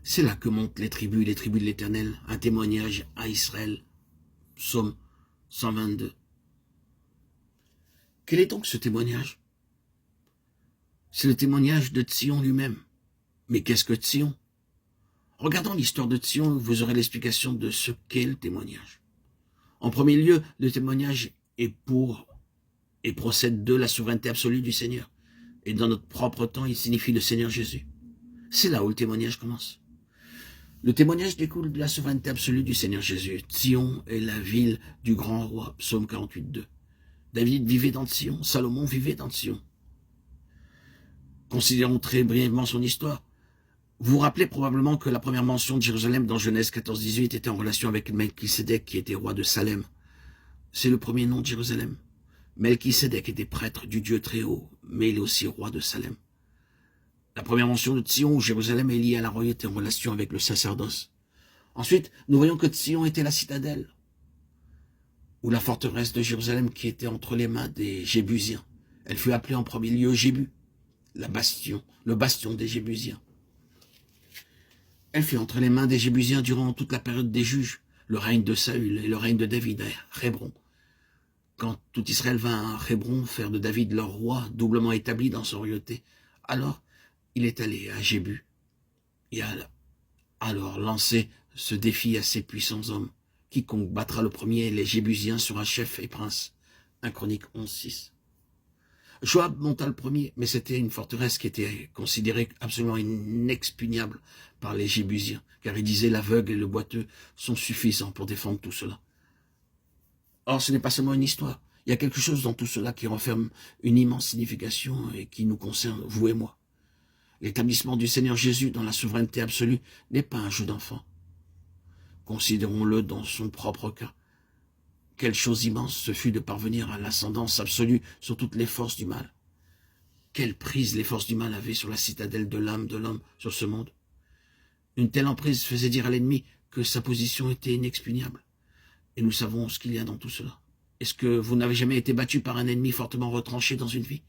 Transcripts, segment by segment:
C'est là que montent les tribus de l'Éternel, un témoignage à Israël. Psaume 122. Quel est donc ce témoignage? C'est le témoignage de Sion lui-même. Mais qu'est-ce que Sion? Regardons l'histoire de Sion, vous aurez l'explication de ce qu'est le témoignage. En premier lieu, le témoignage est pour et procède de la souveraineté absolue du Seigneur. Et dans notre propre temps, il signifie le Seigneur Jésus. C'est là où le témoignage commence. Le témoignage découle de la souveraineté absolue du Seigneur Jésus. Sion est la ville du grand roi, psaume 48:2. David vivait dans Sion, Salomon vivait dans Sion. Considérons très brièvement son histoire. Vous vous rappelez probablement que la première mention de Jérusalem dans Genèse 14-18 était en relation avec Melchisédek qui était roi de Salem. C'est le premier nom de Jérusalem. Melchisédek était prêtre du Dieu très haut, mais il est aussi roi de Salem. La première mention de Sion, où Jérusalem est liée à la royauté en relation avec le sacerdoce. Ensuite, nous voyons que Sion était la citadelle, ou la forteresse de Jérusalem qui était entre les mains des Jébusiens. Elle fut appelée en premier lieu Jébu, le bastion des Jébusiens. Elle fut entre les mains des Jébusiens durant toute la période des juges, le règne de Saül et le règne de David à Hébron. Quand tout Israël vint à Hébron faire de David leur roi, doublement établi dans son royauté, alors il est allé à Jébu et a alors lancé ce défi à ses puissants hommes. Quiconque battra le premier, les Jébusiens sera chef et prince. 1 Chroniques 11:6. Joab monta le premier, mais c'était une forteresse qui était considérée absolument inexpugnable par les Jébusiens, car ils disaient l'aveugle et le boiteux sont suffisants pour défendre tout cela. Or, ce n'est pas seulement une histoire. Il y a quelque chose dans tout cela qui renferme une immense signification et qui nous concerne, vous et moi. L'établissement du Seigneur Jésus dans la souveraineté absolue n'est pas un jeu d'enfant. Considérons-le dans son propre cas. Quelle chose immense ce fut de parvenir à l'ascendance absolue sur toutes les forces du mal. Quelle prise les forces du mal avaient sur la citadelle de l'âme de l'homme sur ce monde. Une telle emprise faisait dire à l'ennemi que sa position était inexpugnable. Et nous savons ce qu'il y a dans tout cela. Est-ce que vous n'avez jamais été battu par un ennemi fortement retranché dans une vie?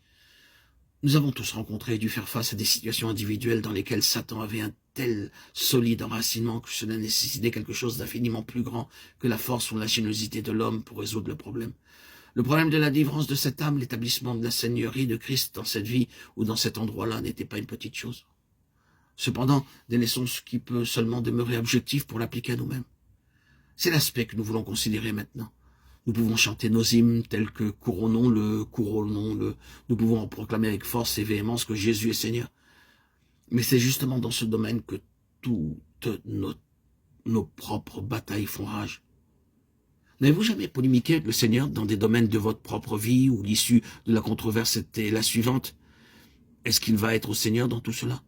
Nous avons tous rencontré et dû faire face à des situations individuelles dans lesquelles Satan avait un tel solide enracinement que cela nécessitait quelque chose d'infiniment plus grand que la force ou l'ingéniosité de l'homme pour résoudre le problème. Le problème de la délivrance de cette âme, l'établissement de la seigneurie de Christ dans cette vie ou dans cet endroit-là n'était pas une petite chose. Cependant, délaissons ce qui peut seulement demeurer objectif pour l'appliquer à nous-mêmes. C'est l'aspect que nous voulons considérer maintenant. Nous pouvons chanter nos hymnes tels que couronnons-le, couronnons-le. Nous pouvons en proclamer avec force et véhémence que Jésus est Seigneur. Mais c'est justement dans ce domaine que toutes nos propres batailles font rage. N'avez-vous jamais polémiqué avec le Seigneur dans des domaines de votre propre vie où l'issue de la controverse était la suivante? Est-ce qu'il va être au Seigneur dans tout cela?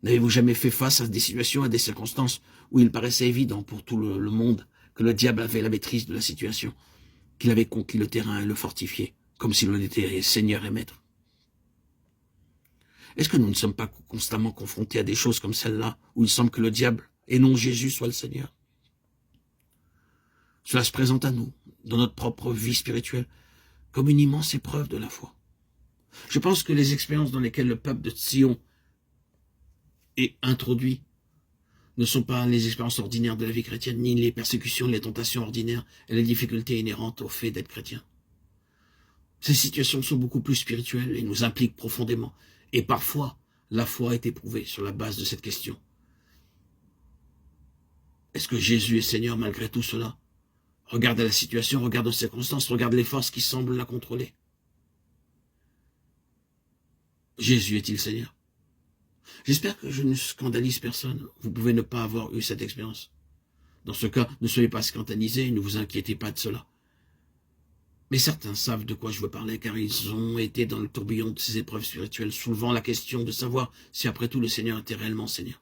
N'avez-vous jamais fait face à des situations, à des circonstances où il paraissait évident pour tout le monde que le diable avait la maîtrise de la situation, qu'il avait conquis le terrain et le fortifié, comme s'il en était Seigneur et Maître? Est-ce que nous ne sommes pas constamment confrontés à des choses comme celle-là, où il semble que le diable, et non Jésus, soit le Seigneur? Cela se présente à nous, dans notre propre vie spirituelle, comme une immense épreuve de la foi. Je pense que les expériences dans lesquelles le peuple de Sion est introduit ne sont pas les expériences ordinaires de la vie chrétienne, ni les persécutions, les tentations ordinaires et les difficultés inhérentes au fait d'être chrétien. Ces situations sont beaucoup plus spirituelles et nous impliquent profondément. Et parfois, la foi est éprouvée sur la base de cette question. Est-ce que Jésus est Seigneur malgré tout cela? Regarde la situation, regarde les circonstances, regarde les forces qui semblent la contrôler. Jésus est-il Seigneur? J'espère que je ne scandalise personne. Vous pouvez ne pas avoir eu cette expérience. Dans ce cas, ne soyez pas scandalisés, ne vous inquiétez pas de cela. Mais certains savent de quoi je veux parler, car ils ont été dans le tourbillon de ces épreuves spirituelles, soulevant la question de savoir si après tout le Seigneur était réellement Seigneur.